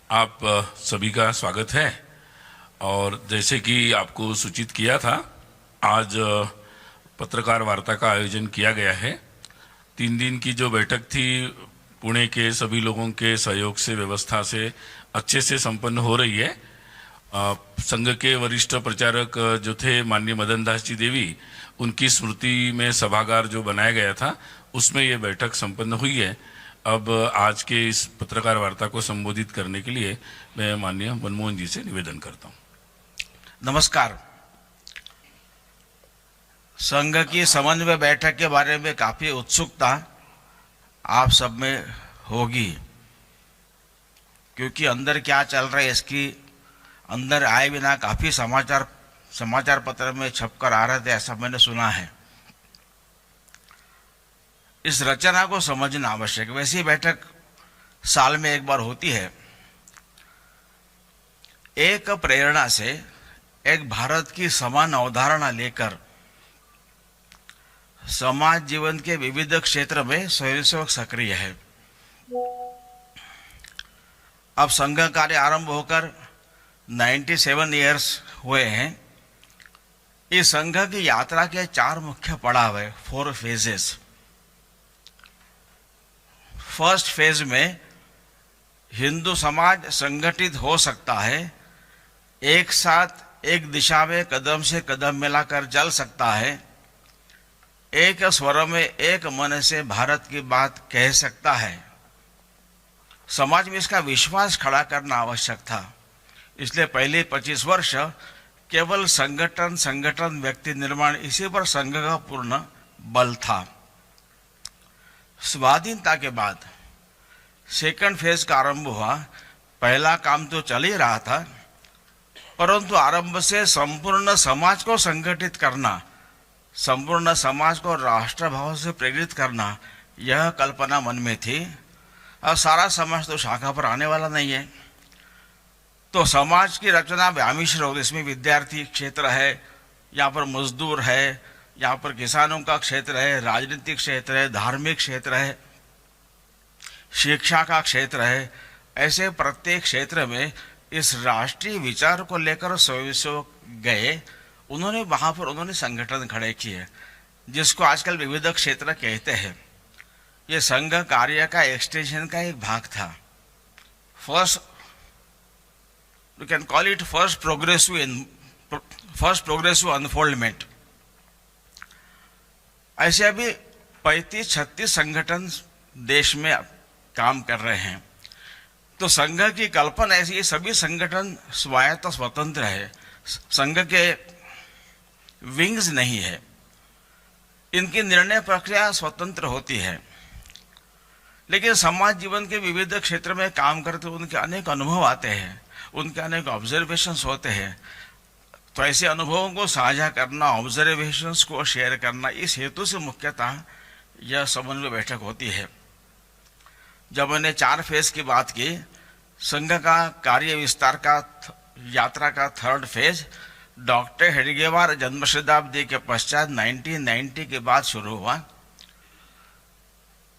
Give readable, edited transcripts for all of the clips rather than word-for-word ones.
आप सभी का स्वागत है। और जैसे कि आपको सूचित किया था, आज पत्रकार वार्ता का आयोजन किया गया है। 3 दिन की जो बैठक थी, पुणे के सभी लोगों के सहयोग से, व्यवस्था से अच्छे से संपन्न हो रही है। संघ के वरिष्ठ प्रचारक जो थे माननीय मदन दास जी देवी, उनकी स्मृति में सभागार जो बनाया गया था, उसमें ये बैठक संपन्न हुई है। अब आज के इस पत्रकार वार्ता को संबोधित करने के लिए मैं माननीय मनमोहन जी से निवेदन करता हूं। नमस्कार। संघ की समन्वय बैठक के बारे में काफी उत्सुकता आप सब में होगी, क्योंकि अंदर क्या चल रहा है इसकी अंदर आए बिना काफी समाचार पत्र में छपकर आ रहे थे, ऐसा मैंने सुना है। इस रचना को समझना आवश्यक है। वैसी बैठक साल में एक बार होती है। एक प्रेरणा से, एक भारत की समान अवधारणा लेकर समाज जीवन के विविध क्षेत्र में स्वयंसेवक सक्रिय है। अब संघ कार्य आरंभ होकर 97 ईयर्स हुए हैं। इस संघ की यात्रा के 4 मुख्य पड़ाव है, 4 फेजेस। फर्स्ट फेज में हिंदू समाज संगठित हो सकता है, एक साथ एक दिशा में कदम से कदम मिलाकर चल सकता है, एक स्वर में एक मन से भारत की बात कह सकता है। समाज में इसका विश्वास खड़ा करना आवश्यक था। इसलिए पहले 25 वर्ष केवल संगठन व्यक्ति निर्माण, इसी पर संघ का पूर्ण बल था। स्वाधीनता के बाद सेकंड फेज का आरंभ हुआ। पहला काम तो चल ही रहा था, परंतु आरंभ से संपूर्ण समाज को संगठित करना, संपूर्ण समाज को राष्ट्रभाव से प्रेरित करना, यह कल्पना मन में थी। अब सारा समाज तो शाखा पर आने वाला नहीं है, तो समाज की रचना व्यामिश्र होगी। इसमें विद्यार्थी क्षेत्र है, यहाँ पर मजदूर है, यहाँ पर किसानों का क्षेत्र है, राजनीतिक क्षेत्र है, धार्मिक क्षेत्र है, शिक्षा का क्षेत्र है। ऐसे प्रत्येक क्षेत्र में इस राष्ट्रीय विचार को लेकर स्वयंसेवक गए। उन्होंने संगठन खड़े किए, जिसको आजकल विविध क्षेत्र कहते हैं। ये संघ कार्य का एक्सटेंशन का एक भाग था। First, you can call it first progressive unfoldment. ऐसे अभी 35-36 संगठन देश में काम कर रहे हैं। तो संघ की कल्पना ऐसी, ये सभी संगठन स्वायत्त स्वतंत्र है, संघ के विंग्स नहीं है। इनकी निर्णय प्रक्रिया स्वतंत्र होती है, लेकिन समाज जीवन के विविध क्षेत्र में काम करते उनके अनेक अनुभव आते हैं, उनके अनेक ऑब्जर्वेशंस होते हैं। तो ऐसे अनुभवों को साझा करना, ऑब्जर्वेशंस को शेयर करना, इस हेतु से मुख्यतः यह समन्वय बैठक होती है। जब मैंने 4 फेज की बात की, संघ का कार्य विस्तार का यात्रा का 3rd फेज डॉक्टर हेडगेवार जन्म शताब्दी के पश्चात 1990 के बाद शुरू हुआ।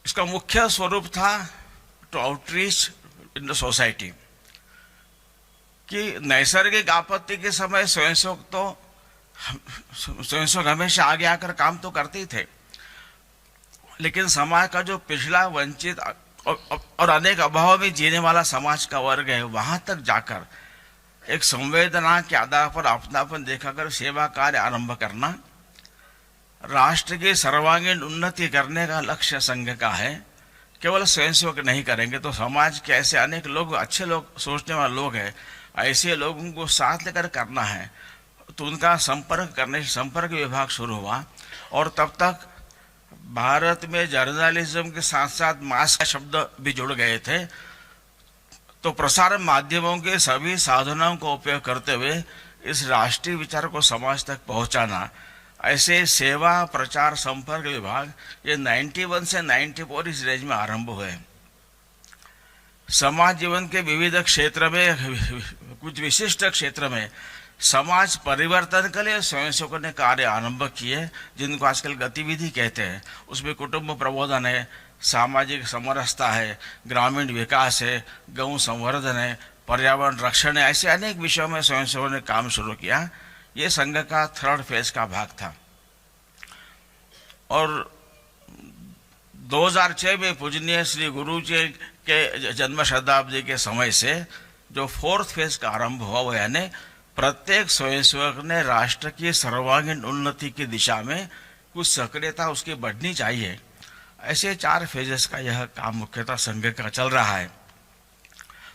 इसका मुख्य स्वरूप था to outreach in the society, कि नैसर्गिक आपत्ति के समय स्वयंसेवक हमेशा आगे आकर काम तो करते ही थे, लेकिन समाज का जो पिछला, वंचित और अनेक अभाव में जीने वाला समाज का वर्ग है, वहां तक जाकर एक संवेदना के आधार पर अपनापन दिखाकर सेवा कार्य आरंभ करना, राष्ट्र की सर्वांगीण उन्नति करने का लक्ष्य संघ का है। केवल स्वयंसेवक नहीं करेंगे तो समाज के ऐसे अनेक लोग, अच्छे लोग, सोचने वाले लोग हैं, ऐसे लोगों को साथ लेकर करना है। तो उनका संपर्क विभाग शुरू हुआ। और तब तक भारत में जर्नलिज्म के साथ साथ मास का शब्द भी जुड़ गए थे। तो प्रसार माध्यमों के सभी साधनों को उपयोग करते हुए इस राष्ट्रीय विचार को समाज तक पहुंचाना, ऐसे सेवा प्रचार संपर्क विभाग ये 91 से 94 इस रेंज में आरंभ हुए। समाज जीवन के विविध क्षेत्र में, कुछ विशिष्ट क्षेत्र में समाज परिवर्तन के लिए स्वयंसेवकों ने कार्य आरंभ किए, जिनको आजकल गतिविधि कहते हैं। उसमें कुटुंब प्रबोधन है, सामाजिक समरसता है, ग्रामीण विकास है, गौ संवर्धन है, पर्यावरण रक्षण, ऐसे अनेक विषयों में स्वयंसेवकों ने काम शुरू किया। ये संघ का 3rd फेज का भाग था। और 2006 में पूजनीय श्री गुरु जी के जन्म शताब्दी के समय से जो 4th फेज का आरंभ हुआ, वो यानी प्रत्येक स्वयंसेवक ने राष्ट्र की सर्वांगीण उन्नति की दिशा में कुछ सक्रियता उसकी बढ़नी चाहिए। ऐसे 4 फेजेस का यह काम मुख्यतः संघ का चल रहा है।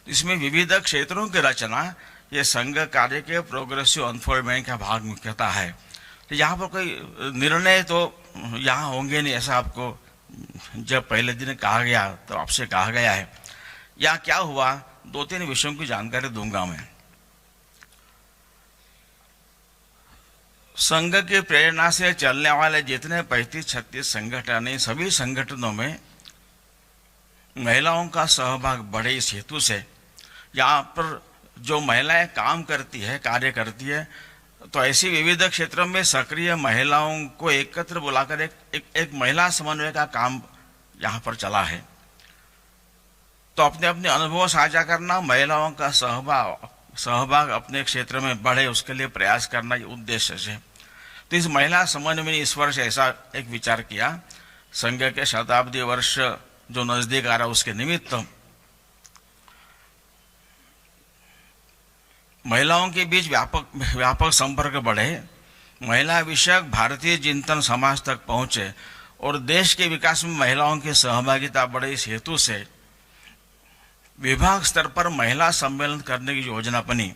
इसमें विविध क्षेत्रों की रचना ये संघ कार्य के प्रोग्रेसिव अनफोल्डमेंट का भाग मुख्यतः है। तो यहाँ पर कोई निर्णय तो यहाँ होंगे नहीं, ऐसा आपको जब पहले दिन कहा गया तो आपसे कहा गया है। यहाँ क्या हुआ, 2-3 विषयों की जानकारी दूंगा मैं। संघ की प्रेरणा से चलने वाले जितने 35-36 संगठन हैं, सभी संगठनों में महिलाओं का सहभाग बढ़े। इस हेतु से यहाँ पर जो महिलाएं काम करती है, कार्य करती है, तो ऐसी विविध क्षेत्रों में सक्रिय महिलाओं को एकत्र बुलाकर एक महिला समन्वय का काम यहाँ पर चला है। तो अपने अपने अनुभव साझा करना, महिलाओं का सहभाग अपने क्षेत्र में बढ़े, उसके लिए प्रयास करना, ये उद्देश्य है। तो इस महिला समन्वय में इस वर्ष ऐसा एक विचार किया, संघ के शताब्दी वर्ष जो नजदीक आ रहा उसके निमित्त महिलाओं के बीच व्यापक संपर्क बढ़े, महिला विषयक भारतीय चिंतन समाज तक पहुंचे और देश के विकास में महिलाओं की सहभागिता बढ़े। इस हेतु से विभाग स्तर पर महिला सम्मेलन करने की योजना बनी।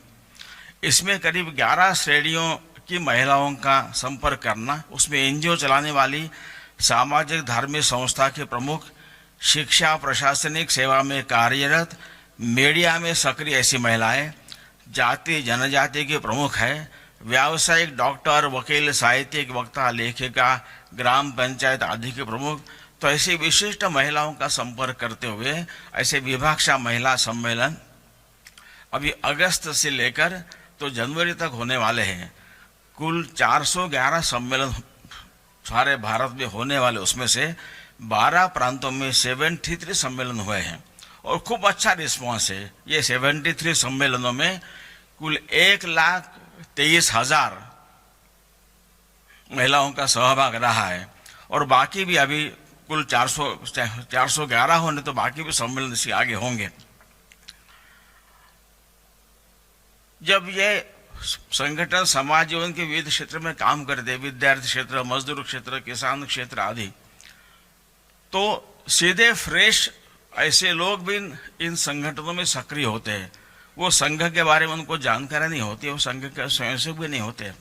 इसमें करीब 11 श्रेणियों की महिलाओं का संपर्क करना, उसमें एनजीओ चलाने वाली सामाजिक धार्मिक संस्था के प्रमुख, शिक्षा प्रशासनिक सेवा में कार्यरत, मीडिया में सक्रिय ऐसी महिलाएं, जाति जनजाति के प्रमुख है, व्यावसायिक, डॉक्टर, वकील, साहित्यिक, वक्ता, लेखिका, ग्राम पंचायत आदि के प्रमुख। तो ऐसी विशिष्ट महिलाओं का संपर्क करते हुए ऐसे विभागशा महिला सम्मेलन अभी अगस्त से लेकर तो जनवरी तक होने वाले हैं। कुल 411 सम्मेलन सारे भारत में होने वाले, उसमें से 12 प्रांतों में 73 सम्मेलन हुए हैं और खूब अच्छा रिस्पॉन्स है। ये 73 सम्मेलनों में कुल 1,23,000 महिलाओं का सहभाग रहा है और बाकी भी अभी कुल 411 होने, तो बाकी भी सम्मेलन इसके आगे होंगे। जब ये संगठन समाज जीवन के विविध क्षेत्र में काम करते, विद्यार्थी क्षेत्र, मजदूर क्षेत्र, किसान क्षेत्र आदि, तो सीधे फ्रेश ऐसे लोग भी इन संगठनों में सक्रिय होते हैं। वो संघ के बारे में उनको जानकारी नहीं होती, वो संघ के स्वयंसेवक भी नहीं होते।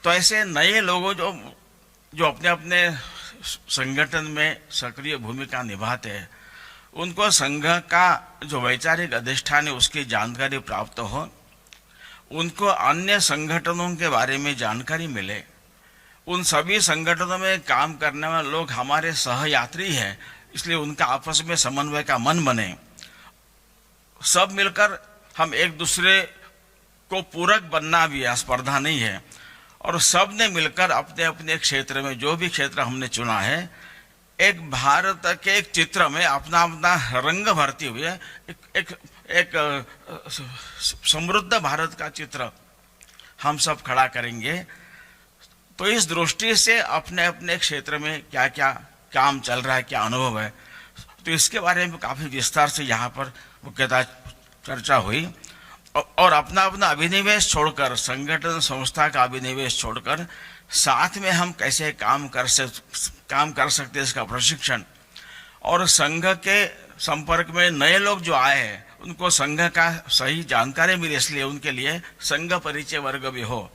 तो ऐसे नए लोगों जो अपने अपने संगठन में सक्रिय भूमिका निभाते हैं, उनको संघ का जो वैचारिक अधिष्ठान है उसकी जानकारी प्राप्त हो, उनको अन्य संगठनों के बारे में जानकारी मिले। उन सभी संगठनों में काम करने वाले लोग हमारे सहयात्री हैं, इसलिए उनका आपस में समन्वय का मन बने। सब मिलकर हम एक दूसरे को पूरक बनना भी है, स्पर्धा नहीं है। और सब ने मिलकर अपने अपने क्षेत्र में, जो भी क्षेत्र हमने चुना है, एक भारत के एक चित्र में अपना अपना रंग भरती हुई एक समृद्ध भारत का चित्र हम सब खड़ा करेंगे। तो इस दृष्टि से अपने अपने क्षेत्र में क्या क्या काम चल रहा है, क्या अनुभव है, तो इसके बारे में काफी विस्तार से यहाँ पर मुख्यतः चर्चा हुई। और अपना अपना अभिनिवेश छोड़कर, संगठन संस्था का अभिनिवेश छोड़कर साथ में हम कैसे काम कर सकते हैं, इसका प्रशिक्षण। और संघ के संपर्क में नए लोग जो आए हैं उनको संघ का सही जानकारी मिले, इसलिए उनके लिए संघ परिचय वर्ग भी हो।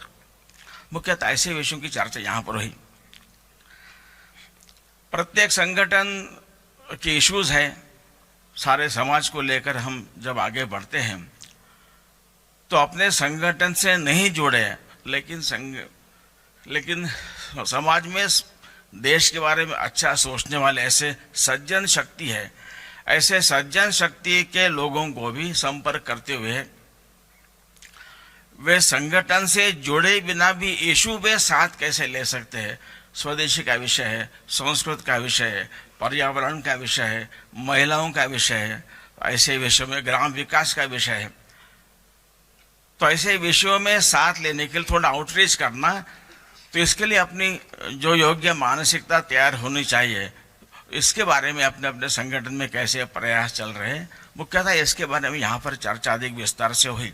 मुख्यतः ऐसे विषयों की चर्चा यहाँ पर हुई। प्रत्येक संगठन के इश्यूज है, सारे समाज को लेकर हम जब आगे बढ़ते हैं तो अपने संगठन से नहीं जुड़े, लेकिन समाज में देश के बारे में अच्छा सोचने वाले ऐसे सज्जन शक्ति है, ऐसे सज्जन शक्ति के लोगों को भी संपर्क करते हुए वे संगठन से जुड़े बिना भी इशू वे साथ कैसे ले सकते हैं। स्वदेशी का विषय है, संस्कृत का विषय है, पर्यावरण का विषय है, महिलाओं का विषय है, ऐसे विषयों में ग्राम विकास का विषय है, तो ऐसे विषयों में साथ लेने के लिए थोड़ा आउटरीच करना, तो इसके लिए अपनी जो योग्य मानसिकता तैयार होनी चाहिए, इसके बारे में अपने अपने संगठन में कैसे प्रयास चल रहे हैं, मुख्यतः इसके बारे में यहाँ पर चर्चा अधिक विस्तार से हुई।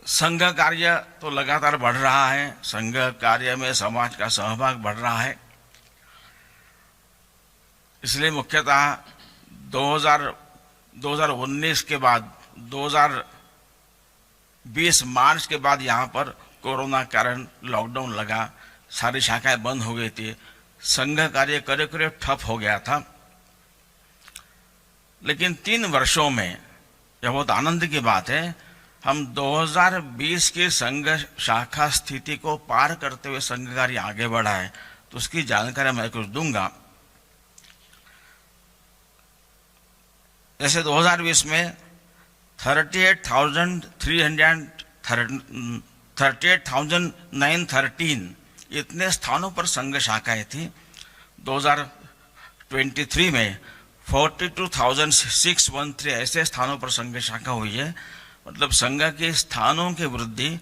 संघ कार्य तो लगातार बढ़ रहा है, संघ कार्य में समाज का सहभाग बढ़ रहा है, इसलिए मुख्यतः 2019 के बाद 2020 मार्च के बाद यहाँ पर कोरोना कारण लॉकडाउन लगा, सारी शाखाएं बंद हो गई थी, संघ कार्य करीब करीब ठप हो गया था। लेकिन 3 वर्षों में, यह बहुत आनंद की बात है, हम 2020 की संघ शाखा स्थिति को पार करते हुए संघ कार्य आगे बढ़ा है, तो उसकी जानकारी मैं कुछ दूंगा। जैसे 2020 में 38,913 इतने स्थानों पर संघ शाखाएं थी। 2023 में 42,613 ऐसे स्थानों पर संघ शाखा हुई है, मतलब संघ के स्थानों की वृद्धि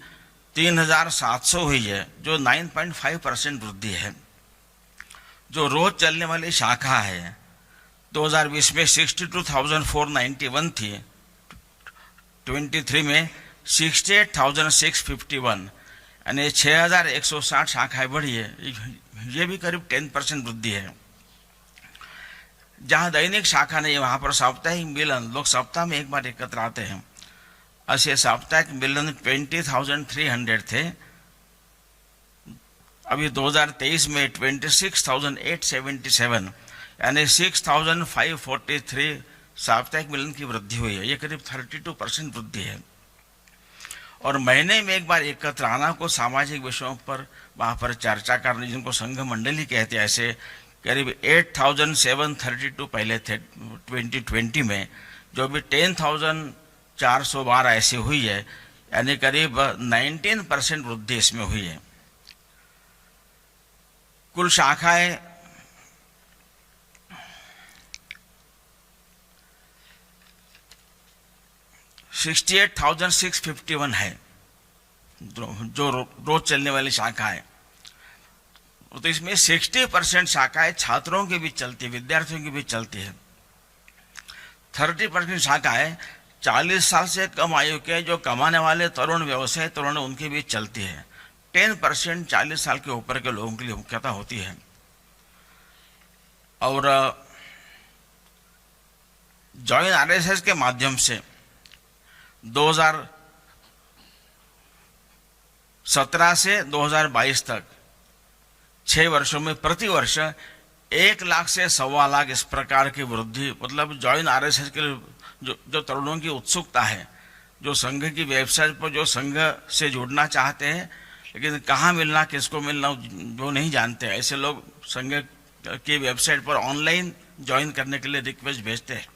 3,700 हुई है, जो 9.5% वृद्धि है। जो रोज चलने वाली शाखा है 2020 में 62,491 थी, 23 में 68,651, यानी 6,160 शाखाएं बढ़ी है, ये भी करीब 10% वृद्धि है। जहाँ दैनिक शाखा नहीं, वहाँ पर साप्ताहिक मिलन, लोग सप्ताह में एक बार एकत्र आते हैं, ऐसे साप्ताहिक मिलन 20,300 थे। अभी 2023 में 26,877, यानी 6,543 साप्ताहिक मिलन की वृद्धि हुई है, ये करीब 32% वृद्धि है। और महीने में एक बार एकत्र आना को सामाजिक विषयों पर वहाँ पर चर्चा करने, जिनको संघ मंडली कहते हैं, ऐसे करीब 8,732 पहले थे 2020 में, जो भी 10,412 ऐसी हुई है, यानी करीब 19% वृद्धि इसमें हुई है। कुल शाखाएं 68,651 है, जो रोज चलने वाली शाखा है। तो इसमें 60% शाखाएं छात्रों के बीच चलती है, विद्यार्थियों के बीच चलती है। 30% शाखाएं 40 साल से कम आयु के जो कमाने वाले तरुण व्यवसाय तरुण उनके बीच चलती है। 10% 40 साल के ऊपर के लोगों के लिए मुख्यतः होती है। और जॉइन आरएसएस के माध्यम से 2017 से 2022 तक 6 वर्षों में प्रति वर्ष 1 लाख से 1.25 लाख इस प्रकार की वृद्धि, मतलब जॉइन आरएसएस के लिए जो तरुणों की उत्सुकता है, जो संघ की वेबसाइट पर जो संघ से जुड़ना चाहते हैं, लेकिन कहाँ मिलना, किसको मिलना वो नहीं जानते, ऐसे लोग संघ की वेबसाइट पर ऑनलाइन ज्वाइन करने के लिए रिक्वेस्ट भेजते हैं।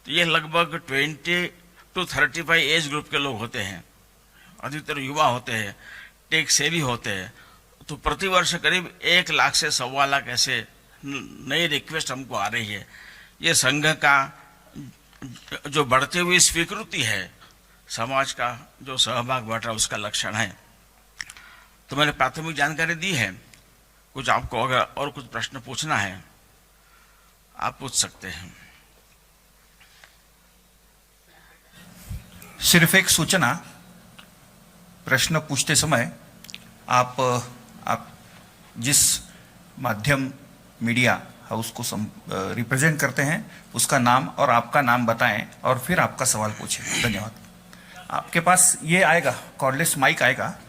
तो ये लगभग 20 to 35 एज ग्रुप के लोग होते हैं, अधिकतर युवा होते हैं, टेक सेवी होते हैं। तो प्रति वर्ष करीब 1 लाख से 1.25 लाख ऐसे नई रिक्वेस्ट हमको आ रही है। ये संघ का जो बढ़ती हुई स्वीकृति है, समाज का जो सहभाग बढ़ रहा है, उसका लक्षण है। तो मैंने प्राथमिक जानकारी दी है। कुछ आपको अगर और कुछ प्रश्न पूछना है आप पूछ सकते हैं। सिर्फ एक सूचना, प्रश्न पूछते समय आप जिस माध्यम मीडिया हाउस को रिप्रेजेंट करते हैं उसका नाम और आपका नाम बताएं और फिर आपका सवाल पूछें। धन्यवाद। आपके पास ये आएगा, कॉर्डलेस माइक आएगा।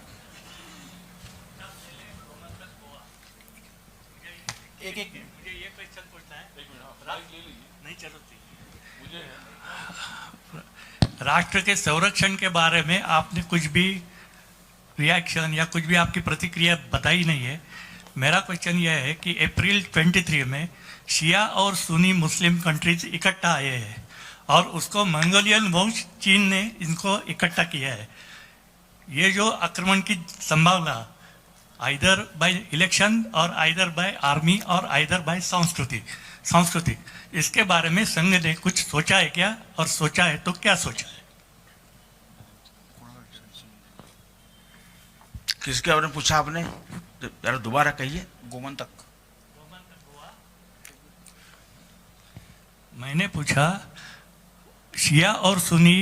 एक मुझे ये क्वेश्चन पूछना है। नहीं चलो राष्ट्र के संरक्षण के बारे में आपने कुछ भी रिएक्शन या कुछ भी आपकी प्रतिक्रिया बताई नहीं है। मेरा क्वेश्चन यह है कि अप्रैल 23 में शिया और सुन्नी मुस्लिम कंट्रीज इकट्ठा आए हैं और उसको मंगोलियन वंश चीन ने इनको इकट्ठा किया है। ये जो आक्रमण की संभावना आइदर बाय इलेक्शन और आइदर बाय आर्मी और आइदर बाय संस्कृति, सांस्कृतिक, इसके बारे में संघ ने कुछ सोचा है क्या, और सोचा है तो क्या सोचा है? किसके बारे में पूछा आपने, जरा दोबारा कहिए। गोमंतक। मैंने पूछा, शिया और सुन्नी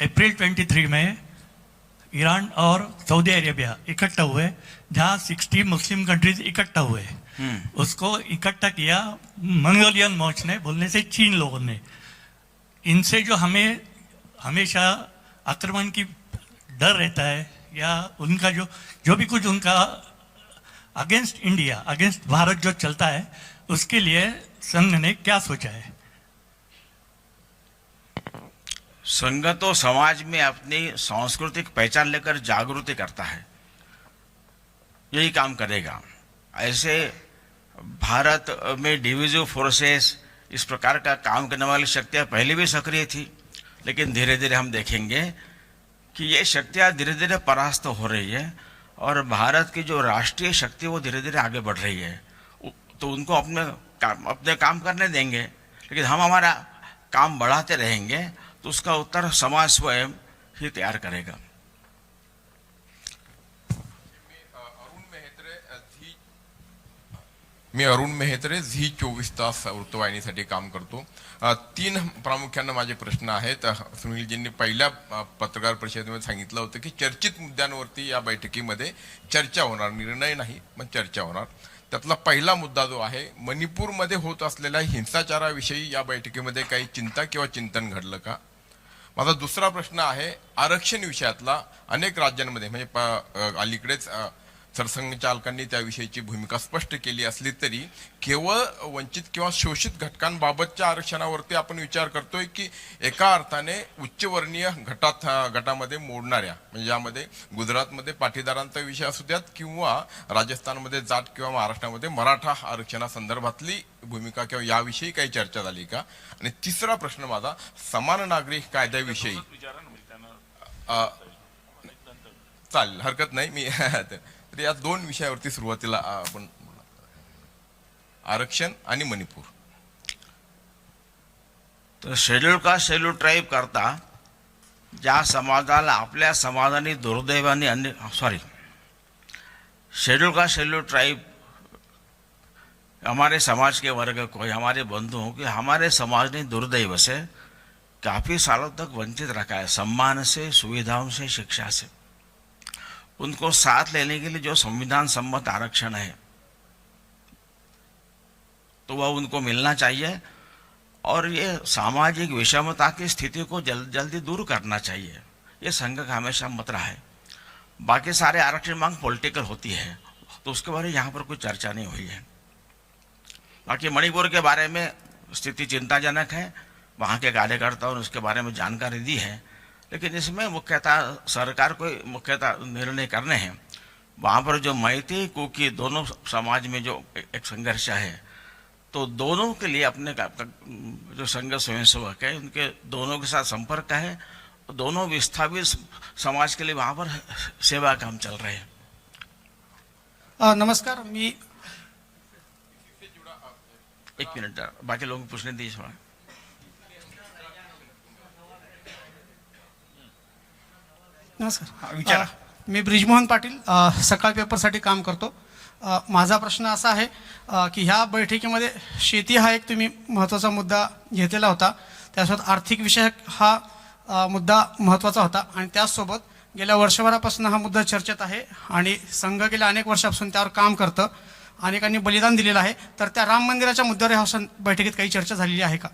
अप्रैल 23 में ईरान और सऊदी अरेबिया इकट्ठा हुए, जहां 60 मुस्लिम कंट्रीज इकट्ठा हुए, उसको इकट्ठा किया मंगोलियन मोर्च ने, बोलने से चीन लोगों ने। इनसे जो हमें हमेशा आक्रमण की डर रहता है, या उनका जो भी कुछ उनका अगेंस्ट इंडिया, अगेंस्ट भारत जो चलता है, उसके लिए संघ ने क्या सोचा है? संघ तो समाज में अपनी सांस्कृतिक पहचान लेकर जागृति करता है, यही काम करेगा। ऐसे भारत में डिविजिव फोर्सेस, इस प्रकार का काम करने वाली शक्तियां पहले भी सक्रिय थी, लेकिन धीरे धीरे हम देखेंगे कि ये शक्तियां धीरे धीरे परास्त हो रही है, और भारत की जो राष्ट्रीय शक्ति वो धीरे धीरे आगे बढ़ रही है। तो उनको अपने काम करने देंगे, लेकिन हम हमारा काम बढ़ाते रहेंगे, तो उसका उत्तर समाज स्वयं ही तैयार करेगा। मी अरुण मेहत्रे, झी 24 तास वृत्तवाहिनीसाठी काम करतो। 3 प्रामुख्याने माझे प्रश्न आहेत। सुनीलजींनी पहिल्या पत्रकार परिषदेमध्ये सांगितलं होतं की चर्चित मुद्द्यांवरती या बैठकीमध्ये चर्चा होणार, निर्णय नाही पण चर्चा होणार। त्यातला पहिला मुद्दा जो आहे, मणिपूरमध्ये होत असलेल्या हिंसाचाराविषयी या बैठकीमध्ये काही चिंता किंवा चिंतन घडलं का? माझा दुसरा प्रश्न आहे, आरक्षण विषयातला अनेक राज्यांमध्ये, म्हणजे अलीकडेच सरसंघचालकांनी त्याविषयीची भूमिका स्पष्ट केली असली तरी केवळ वंचित किंवा शोषित घटकांबाबतच्या आरक्षणावरती आपण विचार करतोय की एका अर्थाने उच्चवर्णीय गटामध्ये मोडणाऱ्या, म्हणजे यामध्ये गुजरातमध्ये पाटीदारांचा विषय असू द्यात किंवा राजस्थानमध्ये जाट किंवा महाराष्ट्रामध्ये मराठा आरक्षणासंदर्भातली भूमिका किंवा याविषयी काही चर्चा झाली का? आणि तिसरा प्रश्न माझा, समान नागरिक कायद्याविषयी चालेल, हरकत नाही, मी तर या 2 विषयावरती सुरुवातीला आपण आरक्षण आणि मणिपूर। तर शेड्यूल कास्ट शेड्यूल ट्राईब करता ज्या समाजाला आपल्या समाजाने दुर्दैवाने शेड्यूल कास्ट शेड्यूल ट्राइब हमारे समाज के वर्ग को, हमारे बंधुओं के, हमारे समाज ने दुर्दैव से काफ़ी सालों तक वंचित रखा है, सम्मान से, सुविधाओं से, शिक्षा से। उनको साथ लेने के लिए जो संविधान सम्मत आरक्षण है तो वह उनको मिलना चाहिए, और ये सामाजिक विषमता की स्थिति को जल्दी दूर करना चाहिए, ये संघ का हमेशा मत रहा है। बाकी सारे आरक्षण मांग पॉलिटिकल होती है, तो उसके बारे में यहाँ पर कोई चर्चा नहीं हुई है। बाकी मणिपुर के बारे में स्थिति चिंताजनक है, वहाँ के कार्यकर्ताओं ने उसके बारे में जानकारी दी है, लेकिन इसमें मुख्यतः सरकार को मुख्यतः निर्णय करने हैं। वहाँ पर जो मैती कुकी दोनों समाज में जो एक संघर्ष है, तो दोनों के लिए अपने जो संघ स्वयंसेवक है उनके दोनों के साथ संपर्क है, दोनों विस्थापित समाज के लिए वहाँ पर सेवा काम चल रहे हैं। नमस्कार, मी एक मिनट, बाकी लोगों को पूछने दीजिए थोड़ा। नमस्कार, मी ब्रिजमोहन पाटील, सकाळ पेपरसाठी काम करतो। माझा प्रश्न असा आहे की ह्या बैठकीमध्ये शेती हा एक तुम्ही महत्त्वाचा मुद्दा घेतलेला होता, त्यासोबत आर्थिक विषय हा मुद्दा महत्त्वाचा होता, आणि त्यासोबत गेल्या वर्षभरापासून हा मुद्दा चर्चेत आहे, आणि संघ गेल्या अनेक वर्षापासून त्यावर काम करतं, अनेकांनी बलिदान दिलेलं आहे। तर त्या राम मंदिराच्या मुद्द्यावर ह्या बैठकीत काही चर्चा झालेली आहे का?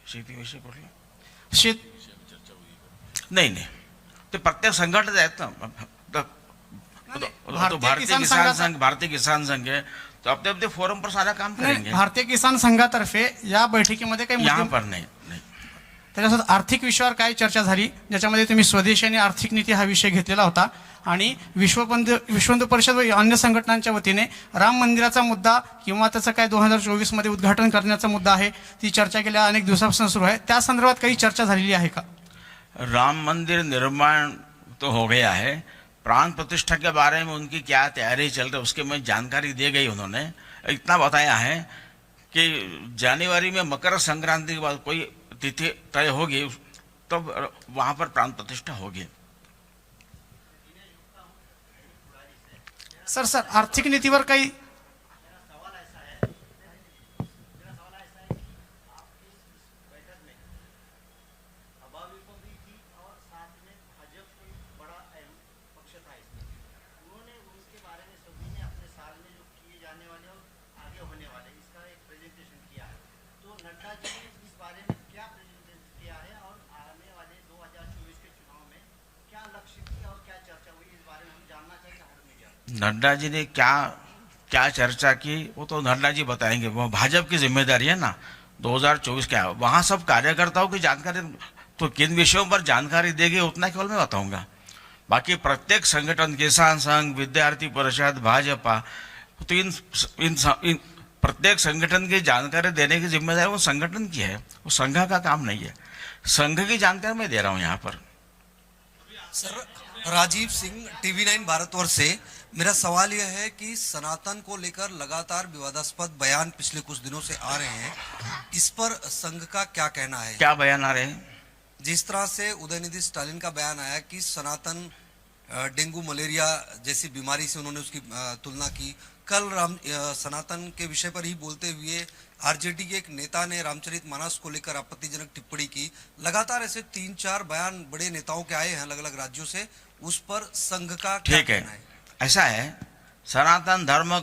शेतीविषयी बोललो नाही, ते प्रत्येक संघटना आहेत ना, तो भारतीय किसान संघ है, तो अपने अपने फोरम पर सारा काम करेंगे। भारतीय किसान संघातर्फे या बैठकीमध्ये काही यहाँ पर नहीं। त्याच्यासोबत आर्थिक विषयावर काय चर्चा झाली, ज्याच्यामध्ये तुम्ही स्वदेशी आणि आर्थिक नीती हा विषय घेतलेला होता, आणि विश्व हिंदू परिषद व अन्य संघटनांच्या वतीने राम मंदिराचा मुद्दा किंवा त्याचं काय 2024 मध्ये उद्घाटन करण्याचा मुद्दा आहे, ती चर्चा गेल्या अनेक दिवसापासून सुरू आहे, त्या संदर्भात काही चर्चा झालेली आहे का? राम मंदिर निर्माण तो हो गया है, प्राण प्रतिष्ठा के बारे में उनकी क्या तैयारी चल रही है उसके में जानकारी दी गई उन्होंने, इतना बताया है कि जनवरी में मकर संक्रांति के बाद कोई तिथि तय होगी तब वहां पर प्राण प्रतिष्ठा होगी। सर आर्थिक नीतीवर काही नड्डा जी ने क्या क्या चर्चा की वो तो नड्डा जी बताएंगे, वो भाजपा की जिम्मेदारी है ना। 2024 क्या है वहाँ सब कार्यकर्ताओं की जानकारी, तो किन विषयों पर जानकारी देगी उतना केवल मैं बताऊंगा। बाकी प्रत्येक संगठन, किसान संघ, विद्यार्थी परिषद, भाजपा, तो इन प्रत्येक संगठन की जानकारी देने की जिम्मेदारी वो संगठन की है, वो संघ का काम नहीं है। संघ की जानकारी मैं दे रहा हूँ यहाँ पर। सर, राजीव सिंह, TV9 भारतवर्ष से। मेरा सवाल यह है कि सनातन को लेकर लगातार विवादास्पद बयान पिछले कुछ दिनों से आ रहे हैं, इस पर संघ का क्या कहना है? क्या बयान आ रहे हैं? जिस तरह से उदयनिधि स्टालिन का बयान आया कि सनातन डेंगू मलेरिया जैसी बीमारी से उन्होंने उसकी तुलना की। कल सनातन के विषय पर ही बोलते हुए आरजेडी के एक नेता ने रामचरितमानस को लेकर आपत्तिजनक टिप्पणी की। लगातार ऐसे 3-4 बयान बड़े नेताओं के आए हैं अलग अलग राज्यों से, उस पर संघ का क्या कहना है? ऐसा है, सनातन धर्म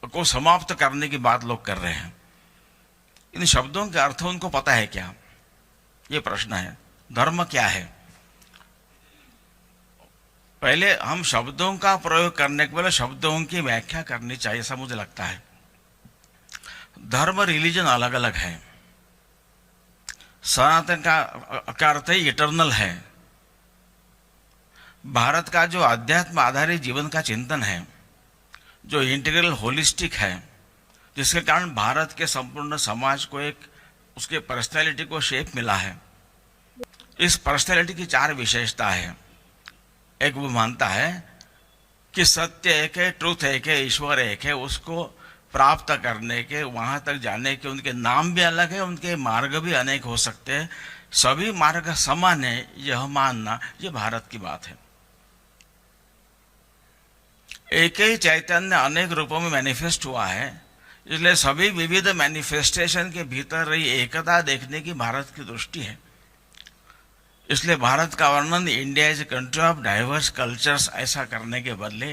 को समाप्त करने की बात लोग कर रहे हैं। इन शब्दों के अर्थ उनको पता है क्या, ये प्रश्न है। धर्म क्या है? पहले हम शब्दों का प्रयोग करने के पहले शब्दों की व्याख्या करनी चाहिए, ऐसा मुझे लगता है। धर्म, रिलीजन अलग अलग है। सनातन का अर्थ है इटर्नल है। भारत का जो अध्यात्म आधारित जीवन का चिंतन है, जो इंटीग्रल होलिस्टिक है, जिसके कारण भारत के संपूर्ण समाज को एक उसके पर्सनैलिटी को शेप मिला है। इस पर्सनैलिटी की 4 विशेषता है। एक, वो मानता है कि सत्य एक है, ट्रूथ एक है, ईश्वर एक है। उसको प्राप्त करने के, वहां तक जाने के उनके नाम भी अलग है, उनके मार्ग भी अनेक हो सकते हैं, सभी मार्ग समान है, यह मानना, ये भारत की बात है। एक ही चैतन्य अनेक रूपों में मैनिफेस्ट हुआ है, इसलिए सभी विविध मैनिफेस्टेशन के भीतर रही एकता देखने की भारत की दृष्टि है। इसलिए भारत का वर्णन India is a country of diverse cultures ऐसा करने के बदले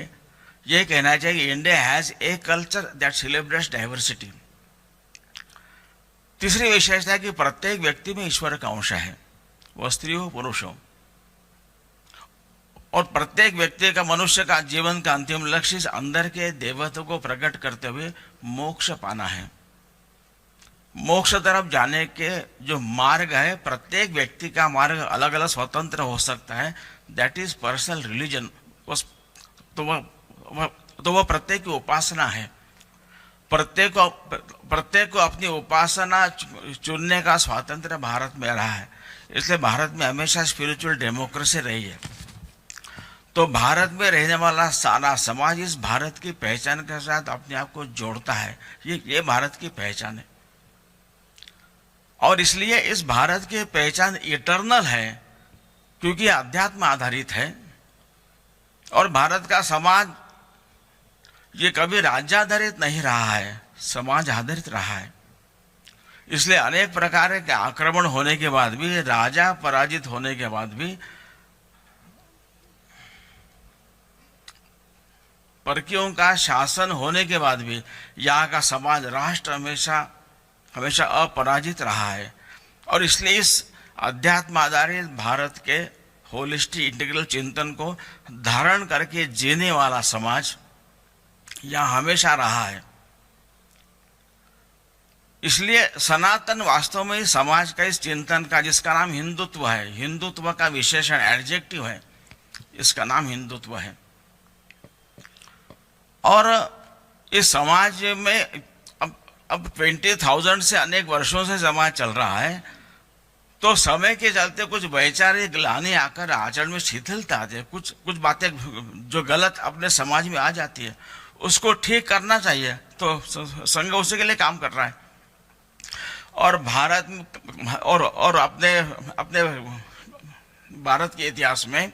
ये कहना चाहिए India has a culture that celebrates diversity. तीसरी विशेषता है कि प्रत्येक व्यक्ति में ईश्वर का अंश है, वह स्त्री हो पुरुष हो, और प्रत्येक व्यक्ति का, मनुष्य का जीवन का अंतिम लक्ष्य इस अंदर के देवत्व को प्रकट करते हुए मोक्ष पाना है। मोक्ष तरफ जाने के जो मार्ग है, प्रत्येक व्यक्ति का मार्ग अलग अलग स्वतंत्र हो सकता है, दैट इज पर्सनल रिलीजन। तो वह प्रत्येक की उपासना है। प्रत्येक को अपनी उपासना चुनने का स्वातंत्र भारत में रहा है। इसलिए भारत में हमेशा स्पिरिचुअल डेमोक्रेसी रही है। तो भारत में रहने वाला सारा समाज इस भारत की पहचान के साथ अपने आप को जोड़ता है। ये भारत की पहचान है, और इसलिए इस भारत की पहचान इटर्नल है, क्योंकि अध्यात्म आधारित है। और भारत का समाज ये कभी राज्य आधारित नहीं रहा है, समाज आधारित रहा है। इसलिए अनेक प्रकार के आक्रमण होने के बाद भी, राजा पराजित होने के बाद भी, परकियों का शासन होने के बाद भी यहाँ का समाज, राष्ट्र हमेशा अपराजित रहा है। और इसलिए इस अध्यात्म आधारित भारत के होलिस्टिक इंटीग्रल चिंतन को धारण करके जीने वाला समाज यहाँ हमेशा रहा है। इसलिए सनातन वास्तव में समाज का इस चिंतन का, जिसका नाम हिंदुत्व है, हिंदुत्व का विशेषण एडजेक्टिव है, इसका नाम हिंदुत्व है। और इस समाज में अब 20,000 से अनेक वर्षों से समाज चल रहा है, तो समय के चलते कुछ वैचारिक ग्लानि आकर आचरण में शिथिलता आती है। कुछ बातें जो गलत अपने समाज में आ जाती है, उसको ठीक करना चाहिए, तो संघ उसी के लिए काम कर रहा है। और भारत और अपने अपने भारत के इतिहास में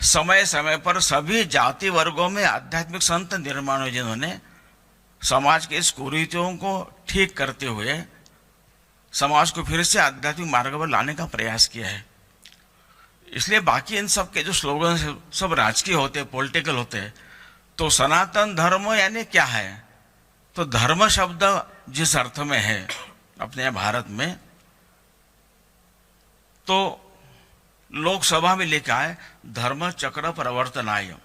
समय समय पर सभी जाति वर्गों में आध्यात्मिक संत निर्माण हुए, जिन्होंने समाज के इस कुरीतियों को ठीक करते हुए समाज को फिर से आध्यात्मिक मार्ग पर लाने का प्रयास किया है। इसलिए बाकी इन सब के जो स्लोगन सब राजकीय होते हैं, पॉलिटिकल होते हैं, तो सनातन धर्म यानी क्या है? तो धर्म शब्द जिस अर्थ में है अपने भारत में, तो लोकसभा में लिखा है धर्म चक्र प्रवर्तनाय,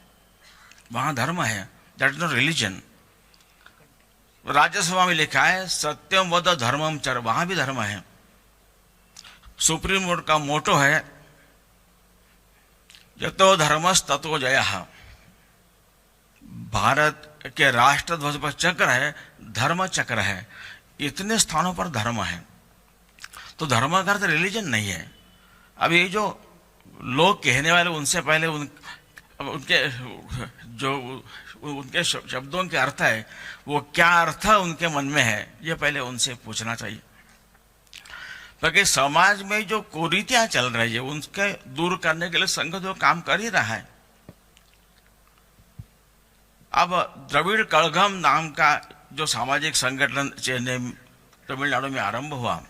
वहां धर्म है, that is not religion. Rajya Sabha में लिखा है सत्यम वद धर्मम चर, वहां भी धर्म है। सुप्रीम कोर्ट का मोटो है यतो धर्मस ततो जयः। भारत के राष्ट्र ध्वज पर चक्र है, धर्म चक्र है। इतने स्थानों पर धर्म है, तो धर्म का अर्थ रिलीजन नहीं है। अब ये जो लोग कहने वाले, उनसे पहले उनके शब्दों के अर्थ है, वो क्या अर्थ उनके मन में है, ये पहले उनसे पूछना चाहिए। क्योंकि समाज में जो कुरीतियां चल रही है उनके दूर करने के लिए संघ जो काम कर ही रहा है। अब द्रविड़ कड़घम नाम का जो सामाजिक संगठन तमिलनाडु में आरंभ हुआ,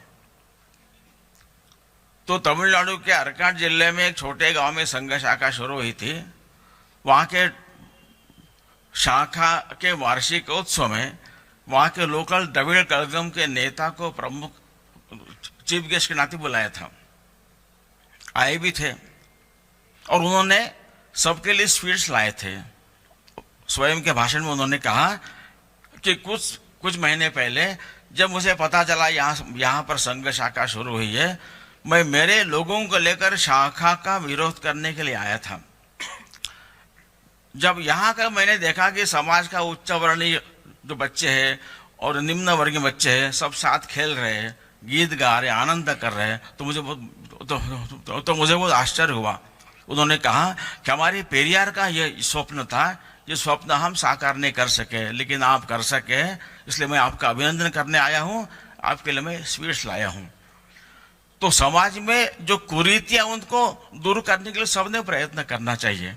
तो तमिलनाडु के अर्काड जिले में एक छोटे गांव में संघ शाखा शुरू हुई थी। वहां के शाखा के वार्षिक उत्सव में वहां के लोकल द्रविड़ कड़घम के नेता को प्रमुख चीफ गेस्ट के नाते बुलाया था, आए भी थे, और उन्होंने सबके लिए स्वीट्स लाए थे। स्वयं के भाषण में उन्होंने कहा कि कुछ महीने पहले जब मुझे पता चला यहाँ पर संघ शाखा शुरू हुई है, मैं मेरे लोगों को लेकर शाखा का विरोध करने के लिए आया था। जब यहाँ का मैंने देखा कि समाज का उच्च वर्णीय जो बच्चे हैं और निम्न वर्गीय बच्चे हैं सब साथ खेल रहे हैं, गीत गा रहे, आनंद कर रहे हैं, तो मुझे बहुत आश्चर्य हुआ। उन्होंने कहा कि हमारे पेरियार का ये स्वप्न था, ये स्वप्न हम साकार नहीं कर सके, लेकिन आप कर सके, इसलिए मैं आपका अभिनंदन करने आया हूँ, आपके लिए मैं स्वीट्स लाया हूँ। तो समाज में जो कुरीतियां उनको दूर करने के लिए सबने प्रयत्न करना चाहिए।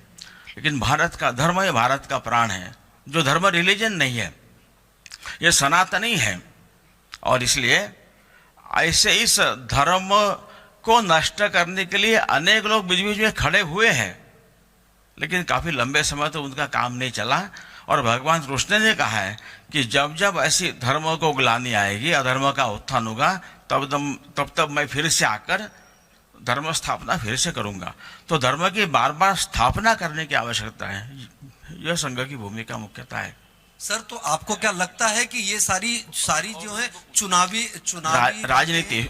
लेकिन भारत का धर्म है, भारत का प्राण है, जो धर्म रिलीजन नहीं है, ये सनातनी है। और इसलिए ऐसे इस धर्म को नष्ट करने के लिए अनेक लोग बीच बीच में खड़े हुए हैं, लेकिन काफी लंबे समय तो उनका काम नहीं चला। और भगवान कृष्ण ने कहा है कि जब जब ऐसी धर्म को ग्लानि आएगी, अधर्म का उत्थान होगा, तब मैं फिर से आकर धर्म स्थापना फिर से करूंगा। तो धर्म की बार बार स्थापना करने की आवश्यकता है, यह संघ की भूमिका मुख्यतः है। सर, तो आपको क्या लगता है कि ये सारी जो है चुनावी राजनीति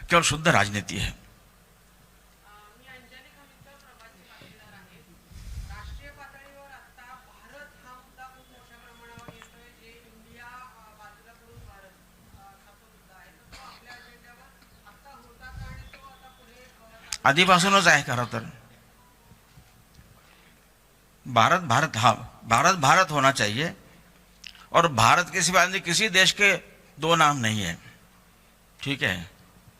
केवल शुद्ध राजनीति है? मी अंजली खमितकर प्रवासी बातमीदार आहे। राष्ट्रीय पातळीवर आता भारत हा मुद्दा खूप मोठ्या प्रमाणावर येतोय, जे इंडिया बाजूला करून भारत हा तो मुद्दा आहे, तर तो आपल्या अजेंड्यावर आता होता का आणि तो आता पुढे आधीपासूनच आहे खरं तर। भारत भारत होना चाहिए, और भारत के सिवा किसी देश के दो नाम नहीं है, ठीक है?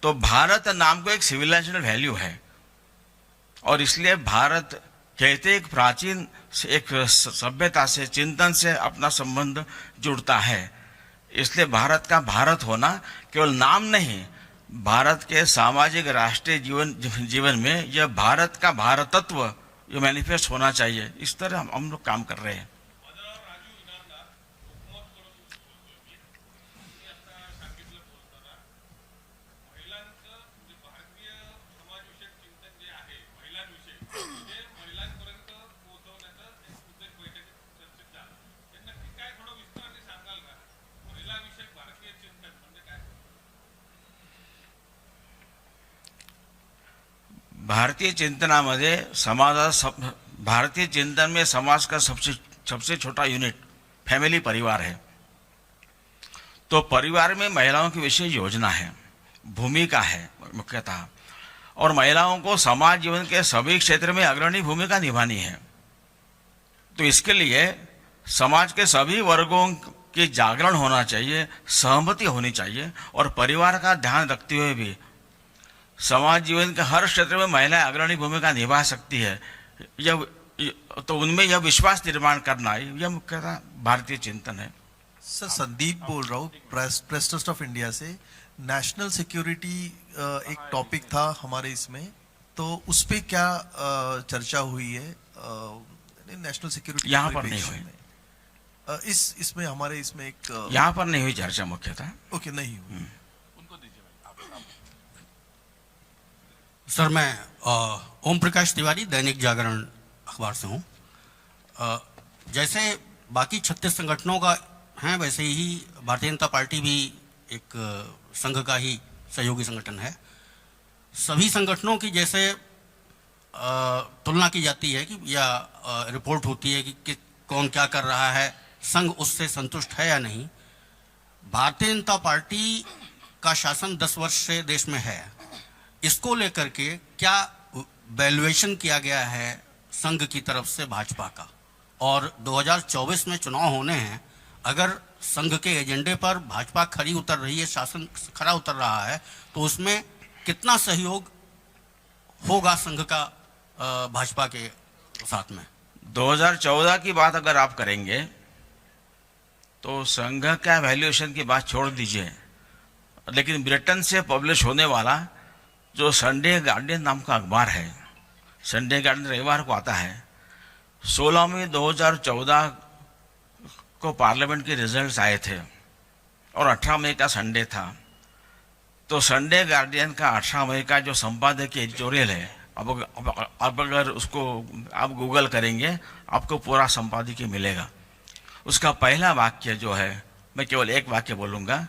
तो भारत नाम को एक सिविलाइजेशनल वैल्यू है, और इसलिए भारत कहते एक प्राचीन एक सभ्यता से, चिंतन से अपना संबंध जुड़ता है। इसलिए भारत का भारत होना केवल नाम नहीं, भारत के सामाजिक राष्ट्रीय जीवन में यह भारत का भारतत्व ये मैनिफेस्ट होना चाहिए। इस तरह हम लोग काम कर रहे हैं। भारतीय चिंतनामध्ये भारतीय चिंतन में समाज का सबसे छोटा यूनिट फैमिली परिवार है। तो परिवार में महिलाओं की विशेष योजना है, भूमिका है मुख्यतः, और महिलाओं को समाज जीवन के सभी क्षेत्र में अग्रणी भूमिका निभानी है। तो इसके लिए समाज के सभी वर्गों की जागरण होना चाहिए, सहमति होनी चाहिए और परिवार का ध्यान रखते हुए भी समाज जीवन के हर क्षेत्र में महिलाएं अग्रणी भूमिका निभा सकती है, यह तो उनमें यह विश्वास निर्माण करना यह मुख्यतः भारतीय चिंतन है। सर संदीप बोल रहा हूँ प्रेस ट्रस्ट ऑफ इंडिया से। नेशनल सिक्योरिटी एक टॉपिक था हमारे इसमें, तो उस पे क्या चर्चा हुई है? नेशनल सिक्योरिटी यहाँ पर नहीं हुई। इसमें हमारे इसमें एक यहाँ पर नहीं हुई चर्चा मुख्यतः। ओके, नहीं हुई। सर मैं ओम प्रकाश तिवारी, दैनिक जागरण अखबार से हूँ। जैसे बाकी 36 संगठनों का हैं वैसे ही भारतीय जनता पार्टी भी एक संघ का ही सहयोगी संगठन है। सभी संगठनों की जैसे तुलना की जाती है कि या रिपोर्ट होती है कि कौन क्या कर रहा है, संघ उससे संतुष्ट है या नहीं। भारतीय जनता पार्टी का शासन 10 वर्ष से देश में है, इसको लेकर के क्या वैल्यूएशन किया गया है संघ की तरफ से भाजपा का? और 2024 में चुनाव होने हैं, अगर संघ के एजेंडे पर भाजपा खरी उतर रही है, शासन खरा उतर रहा है, तो उसमें कितना सहयोग होगा संघ का भाजपा के साथ में? 2014 की बात अगर आप करेंगे तो संघ का वैल्यूएशन की बात छोड़ दीजिए, लेकिन ब्रिटेन से पब्लिश होने वाला जो संडे गार्डियन नाम का अखबार है, संडे गार्डियन रविवार को आता है, 16 मई 2014 को पार्लियामेंट के रिजल्ट्स आए थे और 18 मई का संडे था। तो संडे गार्डियन का 18 मई का जो संपादकीय एडिटोरियल है, अब अगर उसको आप गूगल करेंगे आपको पूरा संपादकीय मिलेगा। उसका पहला वाक्य जो है, मैं केवल एक वाक्य बोलूँगा,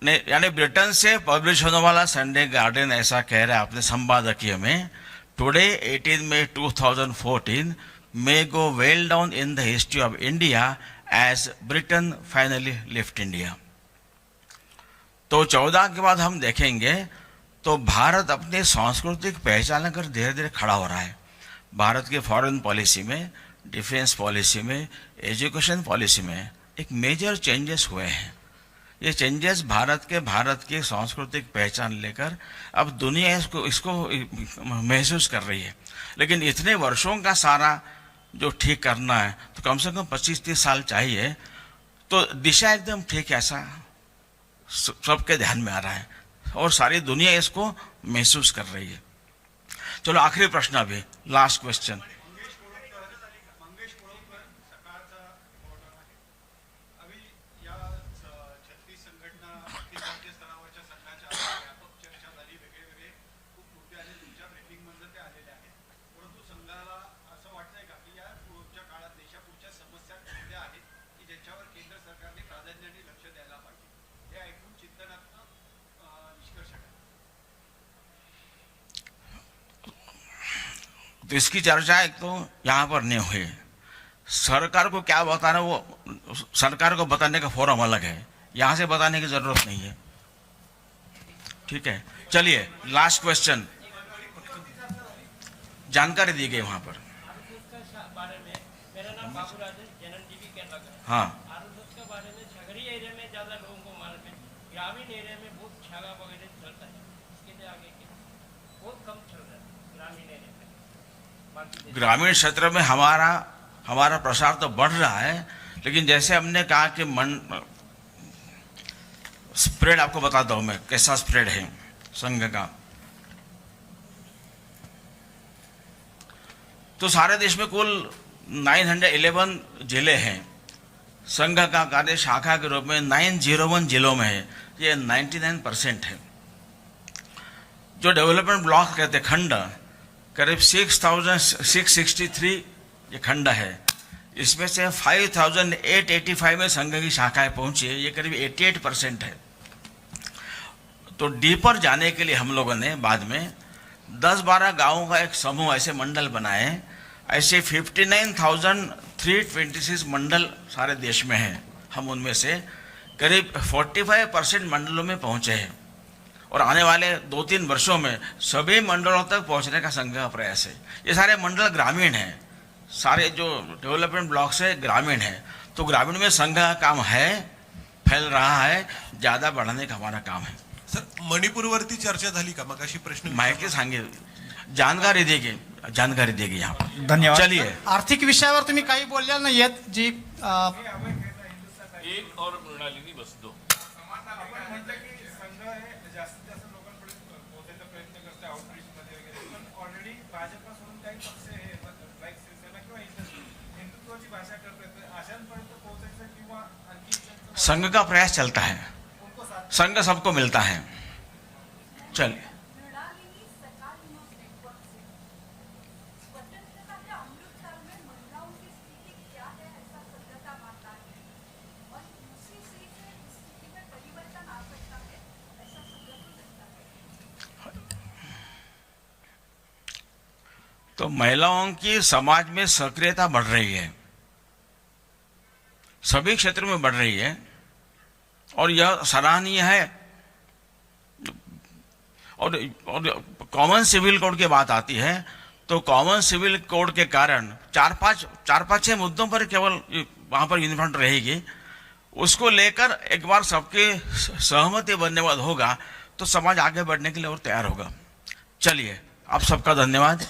यानी ब्रिटेन से पब्लिश होने वाला संडे गार्डियन ऐसा कह रहा है अपने संपादकीय में, today 18 May 2014 may go well down in the history of India as Britain finally left India। तो 14 के बाद हम देखेंगे तो भारत अपने सांस्कृतिक पहचान कर धीरे धीरे खड़ा हो रहा है। भारत के फॉरेन पॉलिसी में, डिफेंस पॉलिसी में, एजुकेशन पॉलिसी में एक मेजर चेंजेस हुए हैं। ये चेंजेस भारत की सांस्कृतिक पहचान लेकर अब दुनिया इसको महसूस कर रही है। लेकिन इतने वर्षों का सारा जो ठीक करना है तो कम से कम 25-30 साल चाहिए। तो दिशा एकदम ठीक है, ऐसा सबके ध्यान में आ रहा है और सारी दुनिया इसको महसूस कर रही है। चलो आखिरी प्रश्न, अभी लास्ट क्वेश्चन। तो इसकी चर्चा एक तो यहाँ पर नहीं हुई। सरकार को क्या बताना, वो सरकार को बताने का फोरम अलग है, यहाँ से बताने की जरूरत नहीं है। ठीक है, चलिए लास्ट क्वेश्चन। जानकारी दी गई वहां पर। हाँ, ग्रामीण क्षेत्र में हमारा प्रसार तो बढ़ रहा है, लेकिन जैसे हमने कहा कि स्प्रेड आपको बताता हूं मैं कैसा स्प्रेड है संघ का। तो सारे देश में कुल 911 जिले हैं। संघ का कार्य शाखा के रूप में 901 जिलों में है, ये 99% है। जो डेवलपमेंट ब्लॉक कहते हैं, खंड, करीब 6,663 ये खंड है। इसमें से 5,885 में संघ की शाखाएं पहुंची है, ये करीब 88% है। तो डीपर जाने के लिए हम लोगों ने बाद में 10-12 गांवों का एक समूह, ऐसे मंडल बनाए। ऐसे 59,326 मंडल सारे देश में हैं। हम उनमें से करीब 45% मंडलों में पहुंचे हैं और आने वाले 2-3 वर्षों में सभी मंडलों तक पहुंचने का संघ का प्रयास है। ये सारे मंडल ग्रामीण हैं, सारे जो डेवलपमेंट ब्लॉक्स है ग्रामीण है, तो ग्रामीण में संघ का काम है, फैल रहा है, ज़्यादा बढ़ाने का हमारा काम है. सर मणिपूरवरती चर्चा झाली का? मगाशी प्रश्न माहिती सांगे, जानकारी देगी यहाँ पर. धन्यवाद. चलिए. आर्थिक विषयावर तुम्ही काही बोललेला नाही आहेत जी एक और मृणालिनी बस दो. संघ का प्रयास चलता है, संघ सबको मिलता है. चलिए. मृणालिनी सकाल न्यूज नेटवर्क से स्वतंत्रता के अमृत काल में महिलाओं की स्थिति क्या है ऐसा संघटना मानता है और दूसरी सीट से इस स्थिति में परिवर्तन आ सकता है ऐसा संघटना लगता है. तो महिलाओं की समाज में सक्रियता बढ़ रही है, सभी क्षेत्र में बढ़ रही है और यह सराहनीय है. और कॉमन सिविल कोड की बात आती है तो कॉमन सिविल कोड के कारण चार पांच 6 मुद्दों पर केवल वहां पर यूनिफॉर्म रहेगी. उसको लेकर एक बार सबके सहमति बनने वाला होगा तो समाज आगे बढ़ने के लिए और तैयार होगा. चलिए, आप सबका धन्यवाद.